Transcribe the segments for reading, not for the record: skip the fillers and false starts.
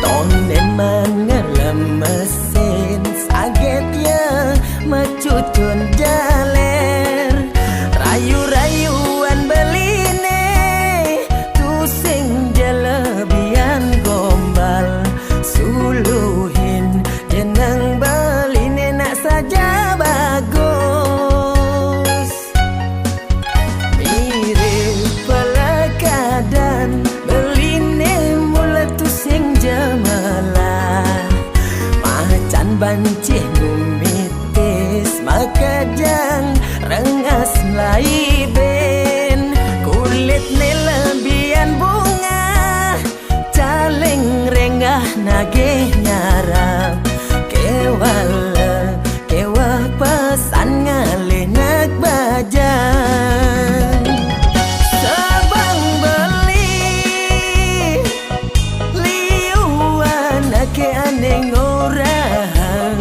Tonen mengelam mesin saget ya mecucun jaler rayu-rayuan beline tusing jelebian gombal suluhin jeneng beline nak saja bagus mirip pelekadan beline mulut tusing jemalah macan bancih gumitis makajang rengas laiben kulit nelebian bunga caling renggah nagih nyarap kewah pesan ngalih nak bajang sabang beli liuan ake aneng orang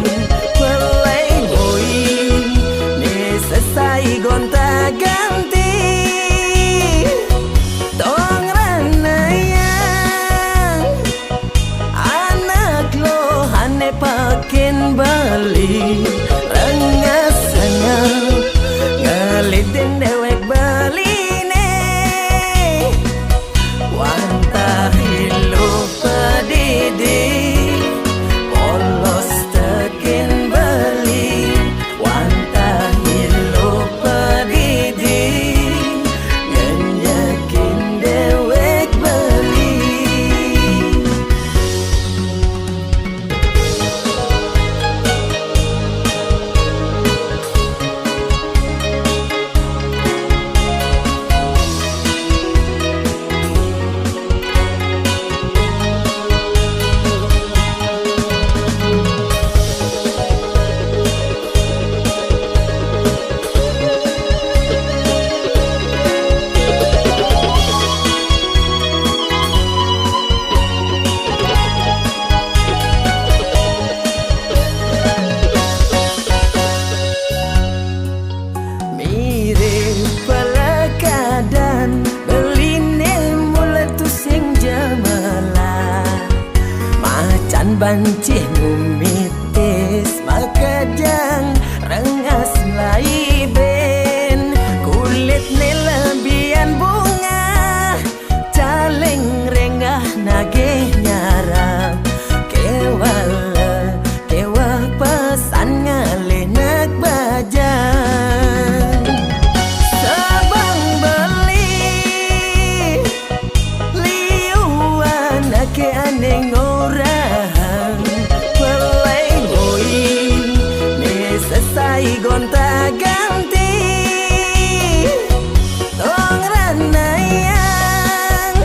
playboy ni selesai gonta ganti tong ranayang anak lo hane pakin bali rengas sengap ngelidin dewek baline wantah hilup pedidi polos tekin bali wantah hilup pedidi ngenyakin dewek bali mirip pelekadan beline mulut tusing jemalah macan bancih gumitis makajang rengas laiben kulit nelebian bunga caling renggah nagih nyarap kewah pesan ngalih nak bajang sabang beli liuan ake aneng orang playboy ni selesai gonta ganti tong ranayang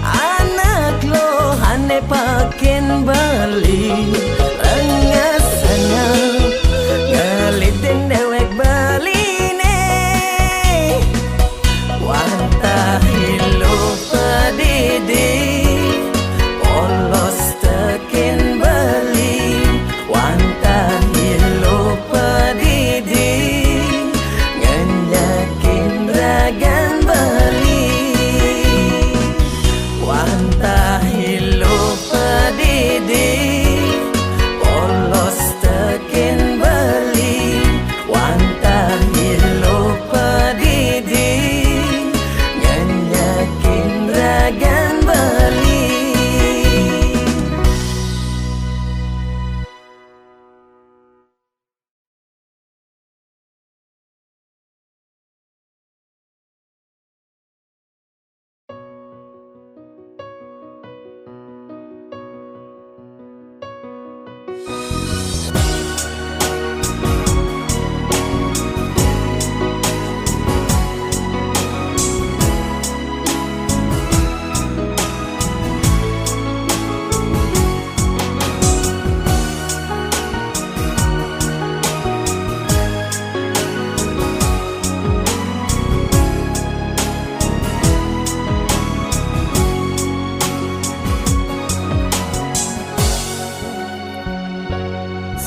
anak lo hane pakin bali rengas sengap ngelidin dewek baline wantah hilup pedidi polos tekin bali wantah hilup pedidi ngenyakin ragan bali wantah hilup pedidi polos tekin bali wantah hilup pedidi ngenyakin ragan bali.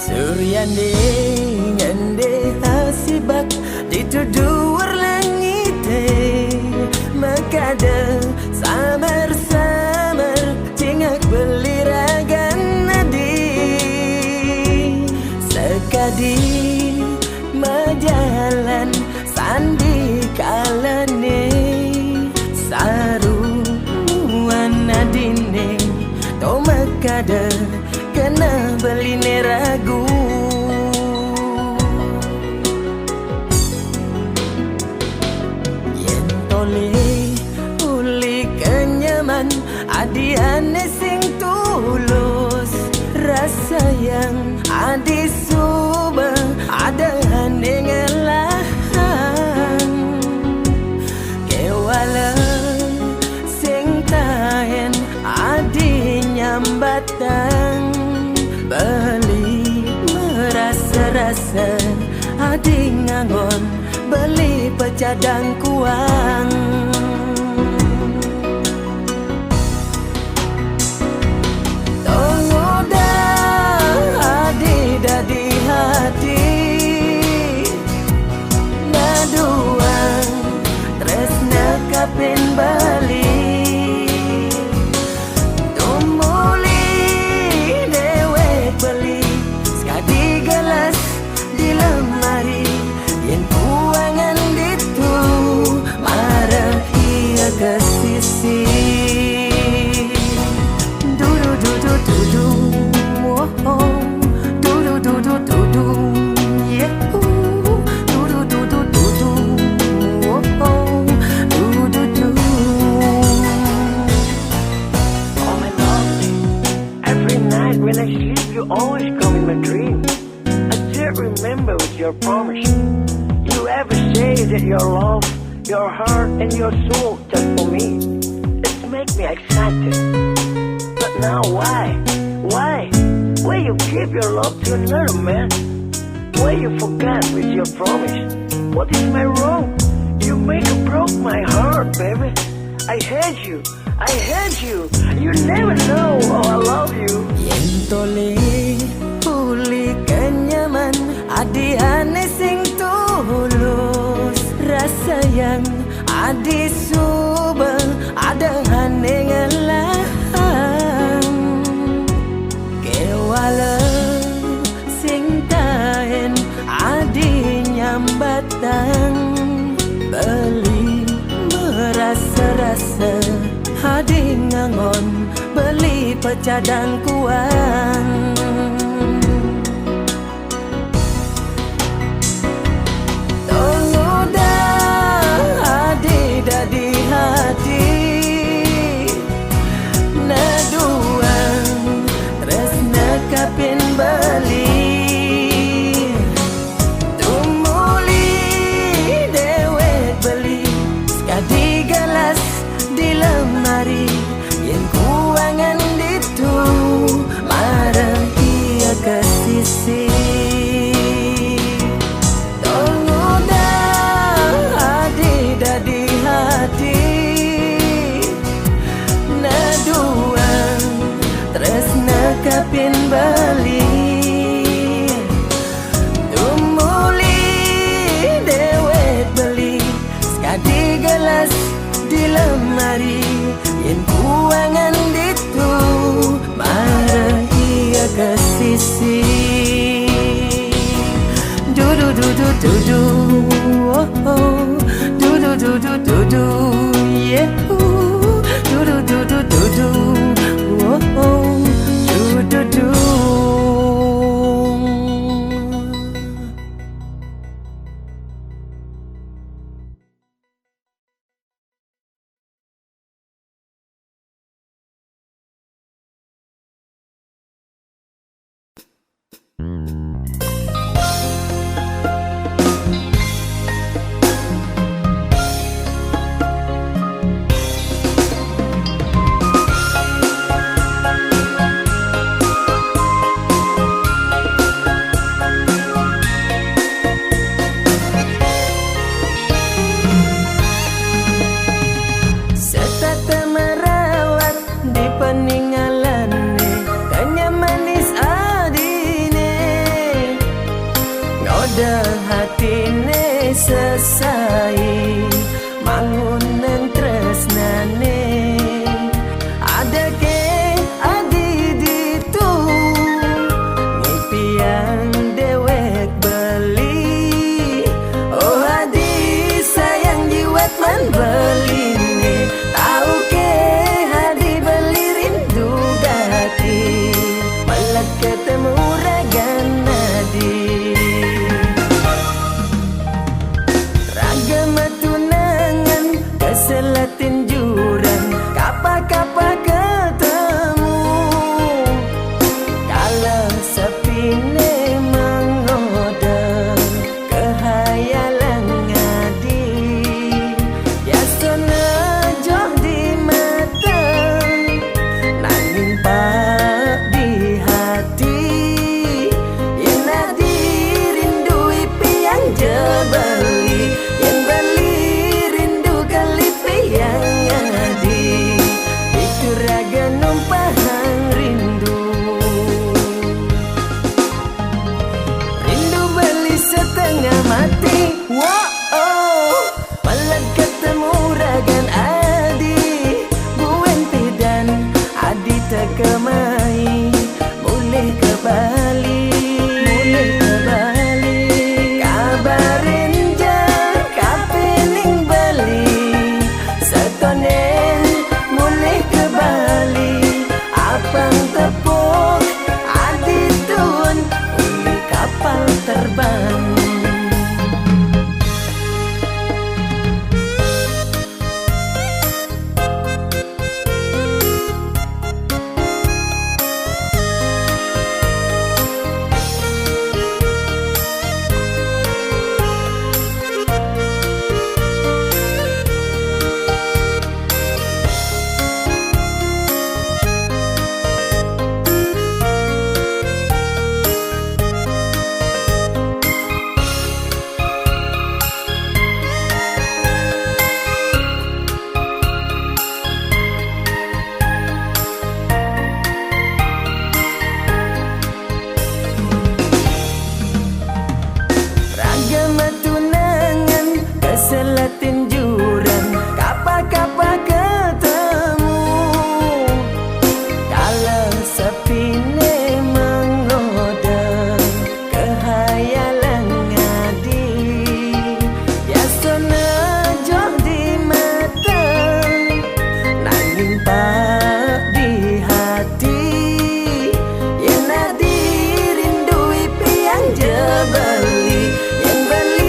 Suryane ngande hasibak ditudur langit makada samar sama adi suba ada haningalahan kewala sing tahen adi nyambatan beli merasa-rasa adi ngangon beli pecadang kuang di hati naduang tresna kapin bali tumuli dewek beli sekadi gelas di lemari yen kuangan ditu marah ia ke sisi du oh oh when I sleep, you always come in my dream. I still remember with your promise. You ever say that your love, your heart, and your soul just for me. It makes me excited. But now why? Why? Why you give your love to another man? Why you forgot with your promise? What is my wrong? You make it broke my heart, baby. I hate you. I hate you. You never know how I love you. Yen tole pulih kenyaman adi ane sing tulus rasa yang adi suba ada ane ngelahan kewala sing tahen adi nyambatan beli merasa-rasa hadi ngangon beli pecadang kuang tolong hadi dadi hati naduang tresna kapin beli tumuli dewek beli sekadi gelas di lemari yang kuangan itu marah ia ke sisi tolong hadi dadi hati naduang tresna kapin bali tumuli dewek beli sekadi gelas di lemari yen kuangan ditu marah ia ke sisi du du du du du du oh oh du du du du du du yeah du du du du du du oh oh du du du hatine sesai mangunan tresnane ada ke adi ditu ngipian dewek beli oh adi sayang jiwat man beli tahu ke adi beli rindu numpang rindu. Rindu beli setengah mati. Wow, malah ketemu ragan adi, buen pidan adi terkemai. Mulai ke Bali, mulai ke Bali. Kabarin je kapiling Bali, setonen mulai ke Bali. Apang tepuk adi tun uli kapal terbang. Selatin juran, kapa-kapa ketemu. Kalau sepi mengoda, kehayalan ngadi. Biasanya jauh di mata, nangin pak di hati. Yang nadi rindui piang jebali, yang beli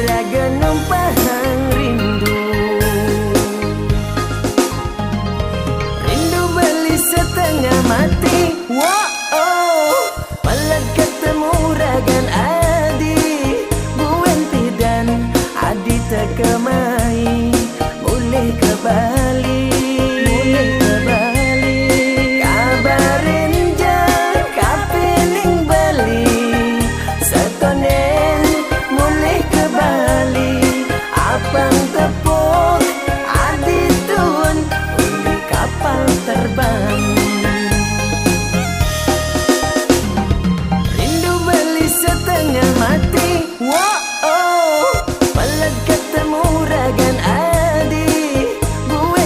raga numpang rindu. Rindu beli setengah mati. Wow, malah ketemu ragan adi, buen pidan adi terkemai. Mulai ke Bali, mulai ke Bali. Kabarin je kapiling Bali, setonen mulai ke Bali. Apang tepuk adi tun uli kapal terbang. Rindu beli setengah mati. Wow, malah ketemu ragan adi, buen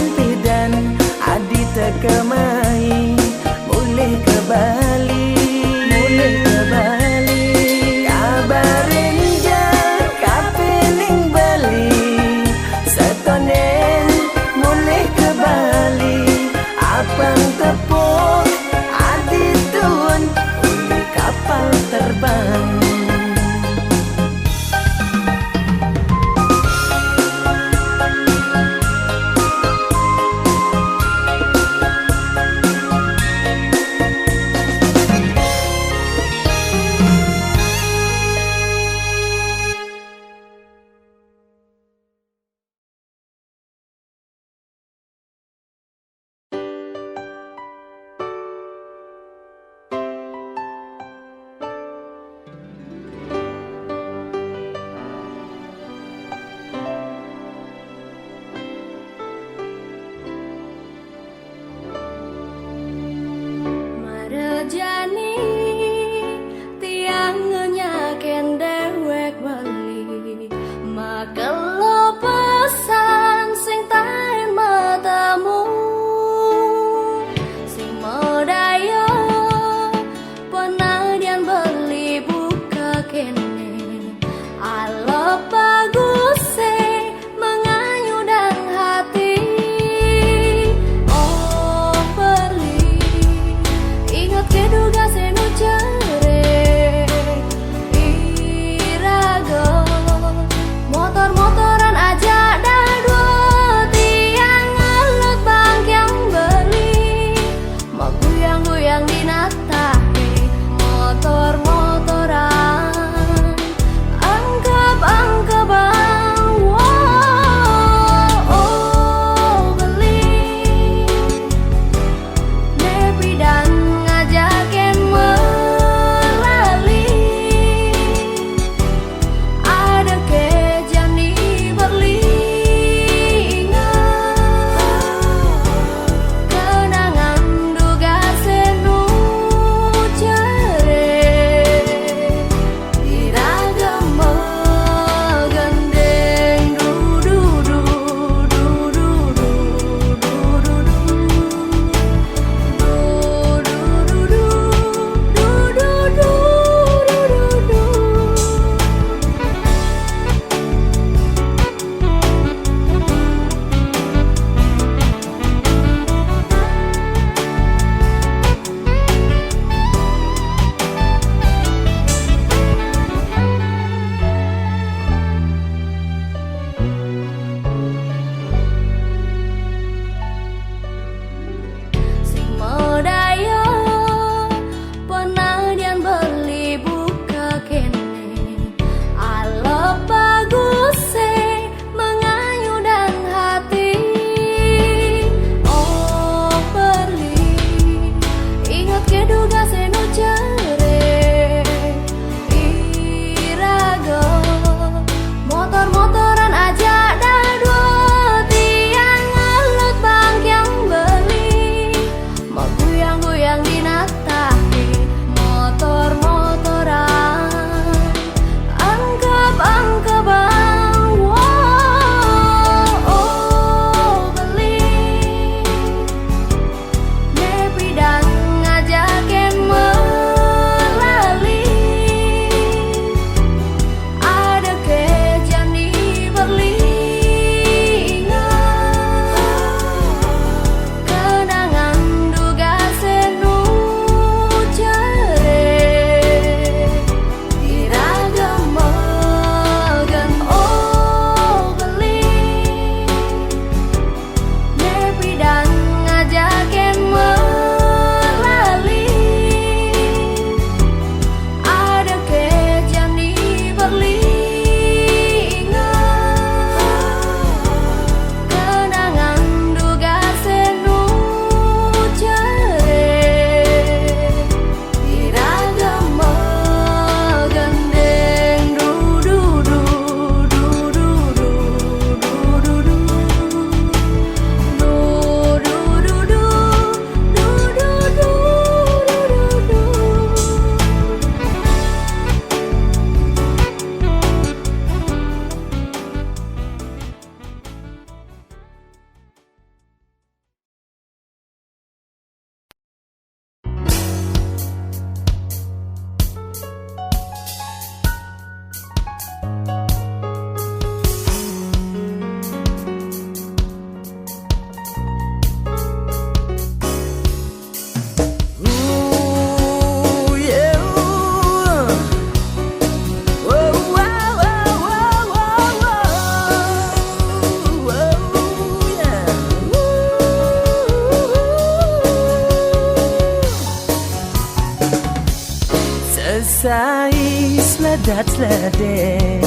sai sledat-sledet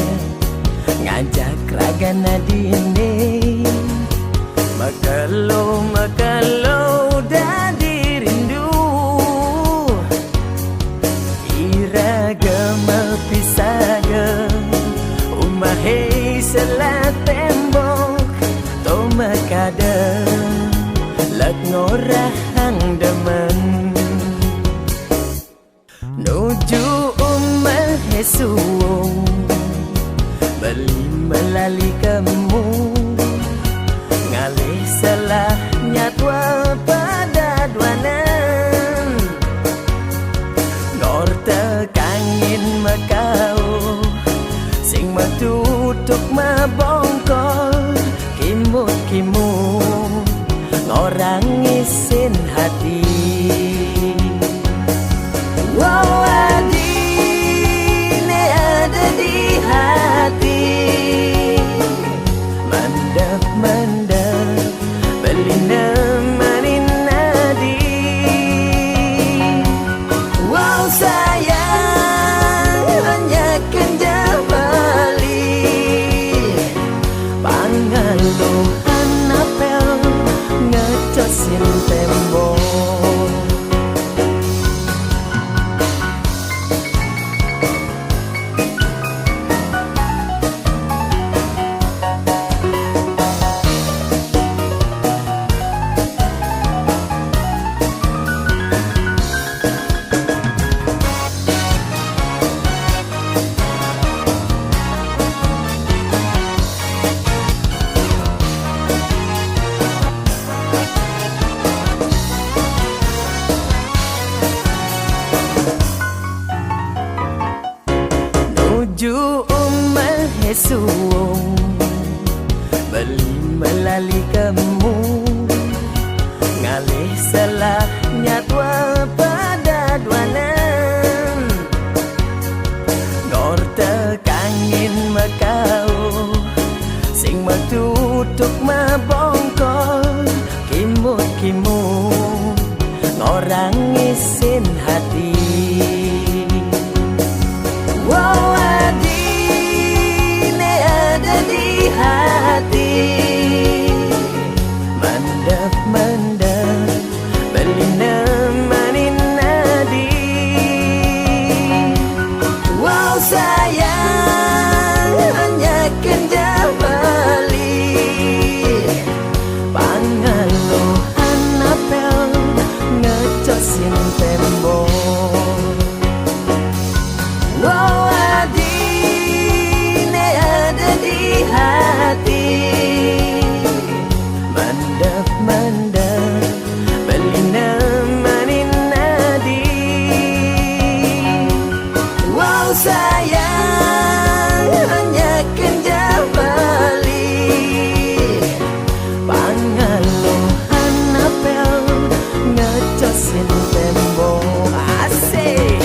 ngajak ragana dini Makelo dadi rindu Iragama pisaga Umahe selat tembok Toma kada Lag ngorahang demen Nuju umahe suwong Beli melali kamu Ngalih salah nyatwa pada duanan Ngor tekangin makau Sing matutuk mabongkol Kimut-kimut Ngorang isin hati Wow adine ada di hati Mandap-mandap beli nemanin nadi Wow sayang hanya kenjamali Pangaluhan apel ngecosin tembok Nuju umahe suwong Beli melali kamu Ngalih salah nyatwa pada duanan Ngor tekangin makau Sing matutuk mabongkol Kimut-kimut Ngorang isin hati Wow adine ada di hati Mandap-mandap beli nemanin nadi Wow sayang hanya kenjamali Pangaluhan apel ngecosin tembok Wow adine ada di hati Mandap-mandap beli nemanin nadi Wow sayang hanya kenjamali Pangaluhan apel ngecosin tembok Asik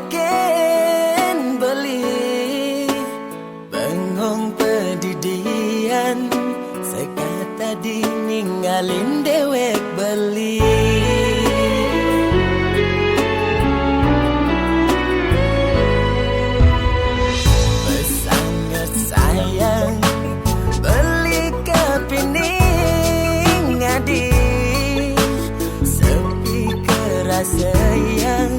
yakin beli bengong pedidian sekata diningalin dewek beli. Sangat sayang beli kepining ngadi sepi kerasa yang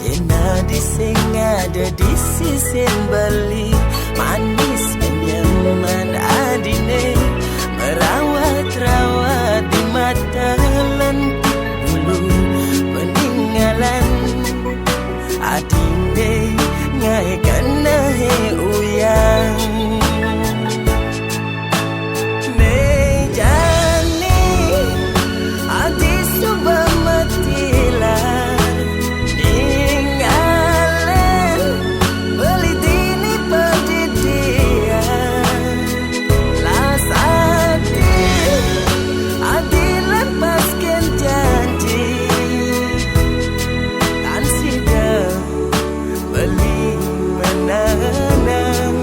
Yena dising ada di sisin beli manis menyaman adine merawat-rawat di mata lentik bulu peninggalan adine ngai kena he uyang ne jani adi subah matilah ingalen beli dini pedidian lasati adi lepaskan janji tan sidang beli menanam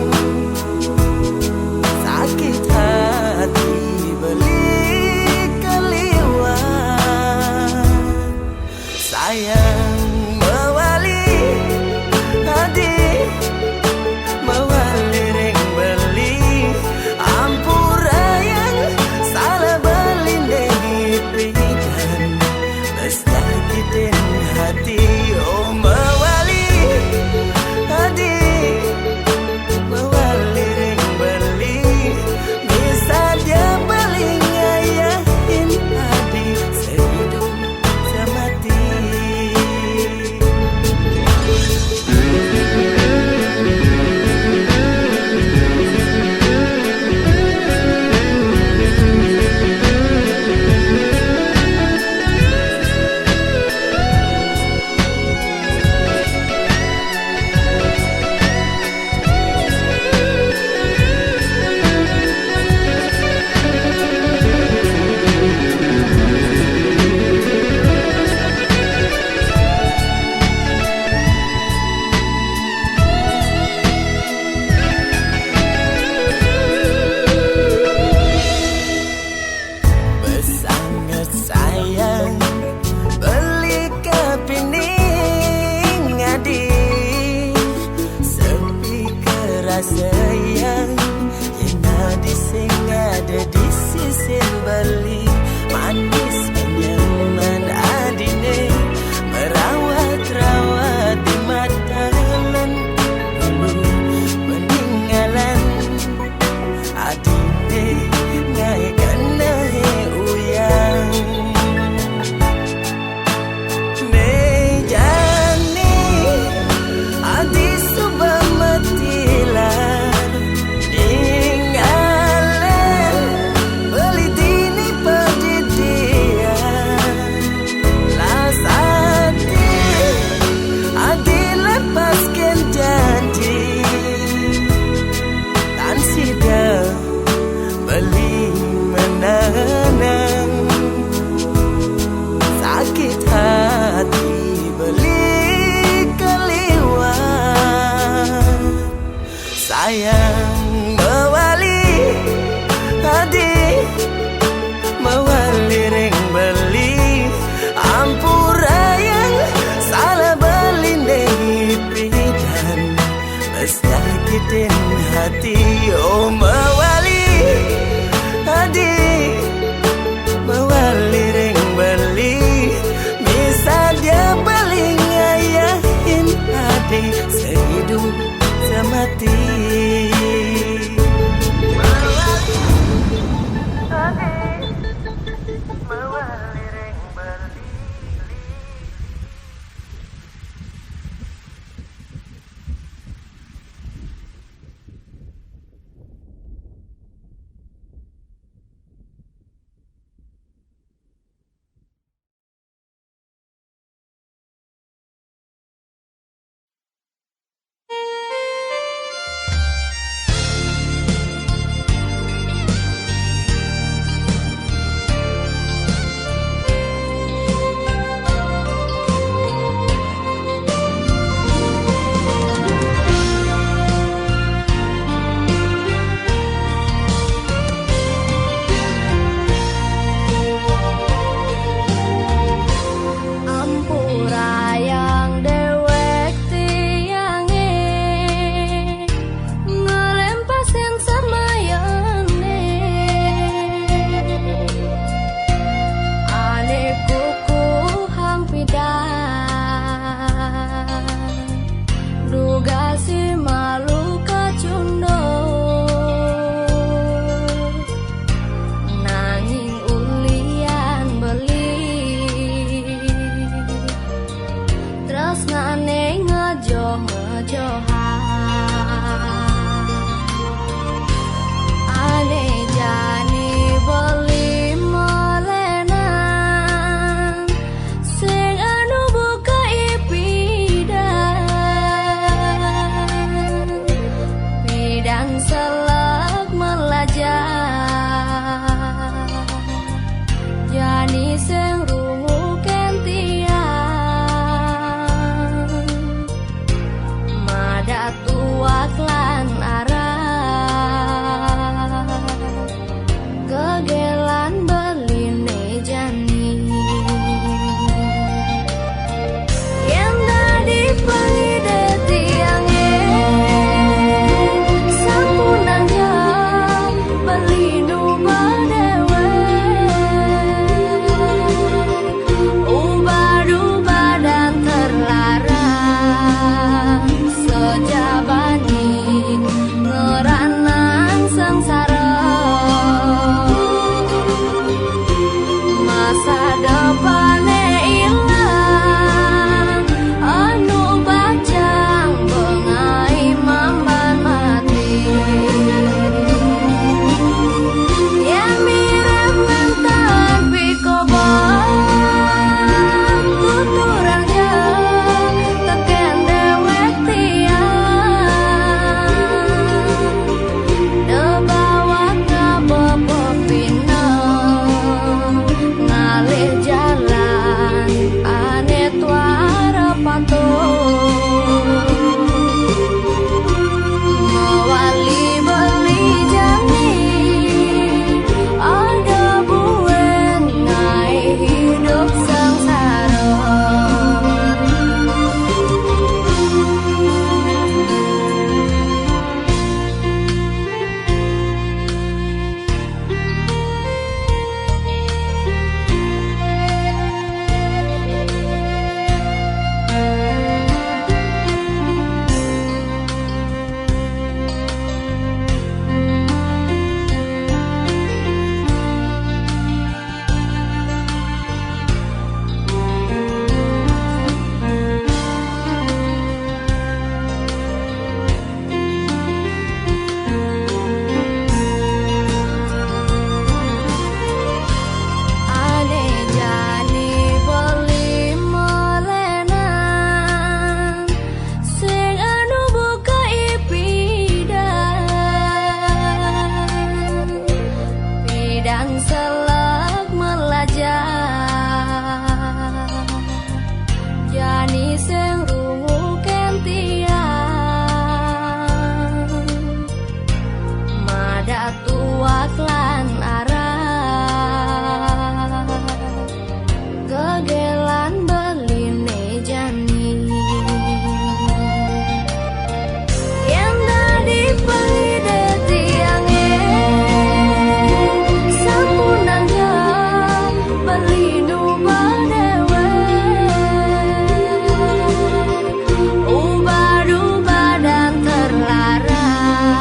sakit hati beli keliwat sayang mewali adik mewali ring beli ampura yang salah beli dihidrikan mestakitin hati oh mewali adik mewali ring beli bisa dia beli ngayahin adik sehidup semati. Sangat sayang beli kepining adik sepi kerasa yang Yena dising ada di sisin beli manis menyaman adine merawat-rawat di mata lentik bulu peninggalan adine ngai kena he uyang masa depane ilang anu bajang bengai mamban mati ya mirip mantan pikobang tuturang jeng teken dewek tiang debawak ngabebopina ngalih jalan ane tuara patung mewali beli jani ada buen ngai hidup sengsara ane jani beli melenan sing anu buka pidan selak melajar jani sing rungu kentian mada tuak lan arah gegelan beline jani yang tadi pengide tiange sampunang jam beli nu badewe ubah-ubah dan terlarang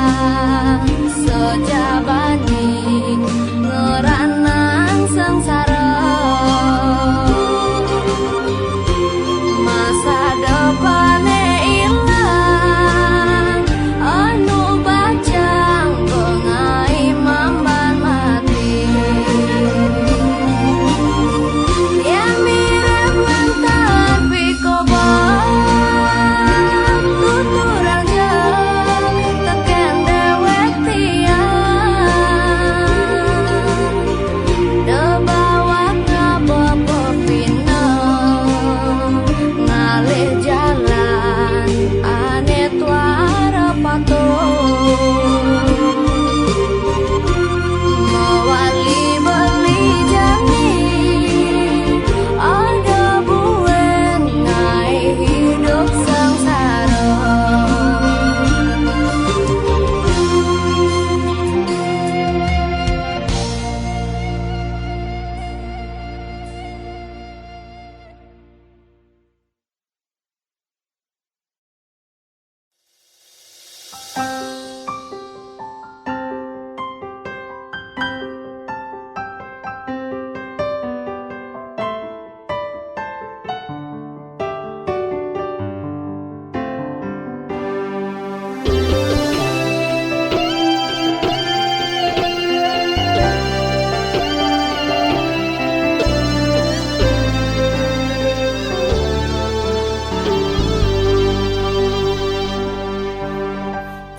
sejabani ngeranang sengsara masa depane ilang anu bajang bengai mamban mati ya mirip mantan pikobang tuturang jeng teken dewek tiang debawak ngabebopina ngalih jalan ane tuara patung mewali beli jani ada buen ngai hidup sengsara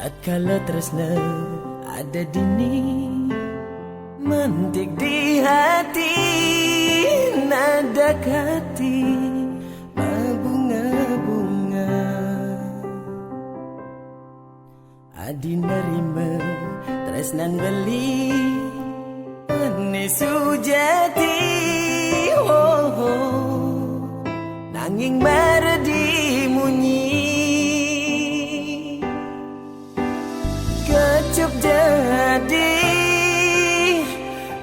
Tatkala tresna ada dini mantik di hati nada hati bunga-bunga adi nerima tresnan beli ane sujati nanging maradi munyi kecup jadi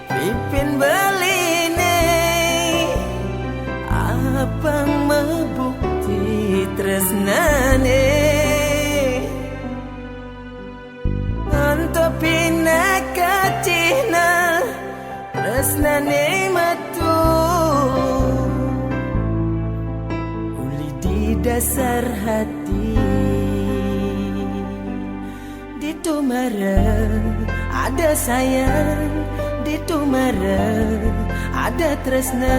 pipin beline abang mabukti tresnane antopina kacihna tresnane matu dasar hati. Di Tumara ada sayang, di Tumara ada tresna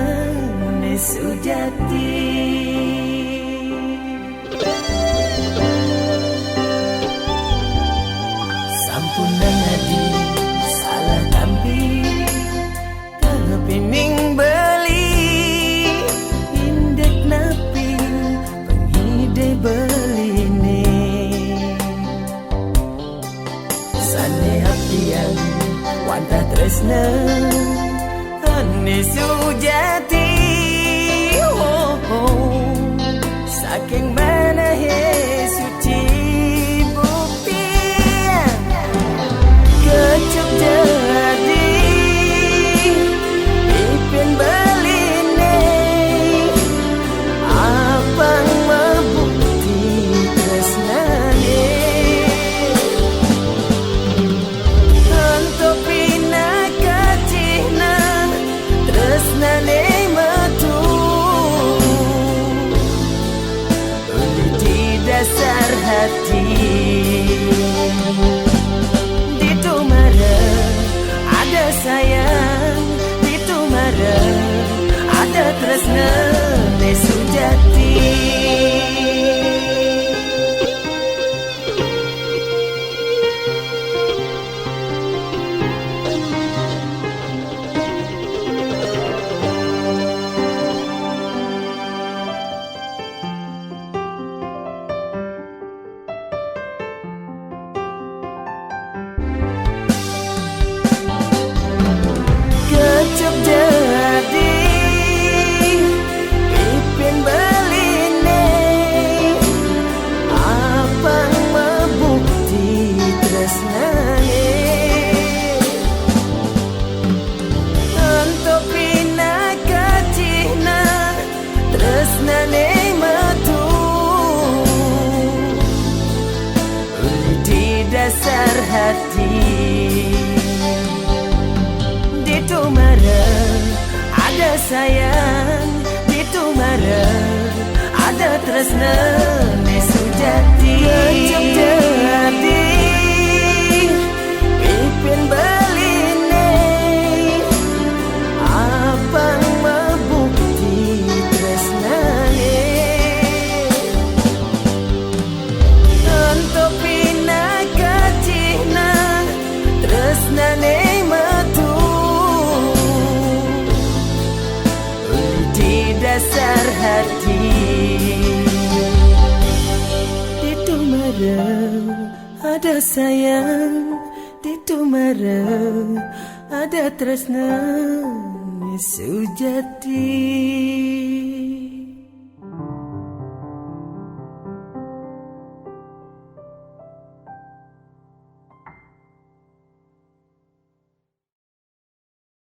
ne sujati. Sampunan adi salah tampi kepining beli indek napi penghide beline sane apian wanta tresna ane sujati. Oh, oh. Saking mana he suci bukti kecap jadi ipin beline apang mabukti tresnane untuk pina kacina tresnane metu di dasar hati. Di Tumara ada sayang, di Tumara ada tresna ne sujati. Kecap jadi ipin beline apang mabukti tresnane untuk pina kacina tresnane metu di dasar hati. Di Tumara ada sayang, di Tumara ada tresna ne sujati. Kecap jadi ipin beline apang mabukti tresnane untuk pina kacina tresnane metu di dasar hati. Di Tumara ada sayang, di Tumara ada tresna ne sujati.